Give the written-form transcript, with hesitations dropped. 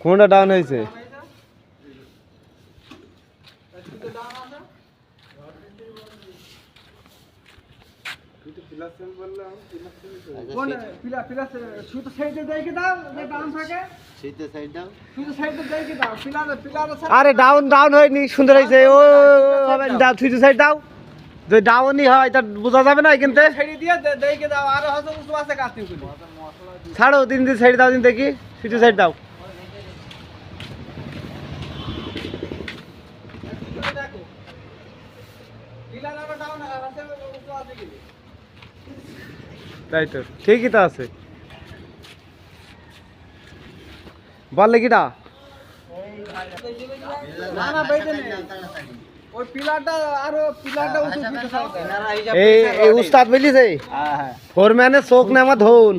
কোনটা ডাউন হয়েছে? আরে ডাউন ডাউন হয়নি, সুন্দর হয়েছে। ও সুইচ সাইড দাও, যদি ডাউনই হয় তা বোঝা যাবে না কিন্তু। ছাড়ো দিন দিন সাইড দাও, দিন দেখি সুইচ সাইড দাও। তাই তো, ঠিকই তো আছে। বললে কিটা এই উস্তাদ বলিছে ফোরম্যানের চোখ না আমার ধন।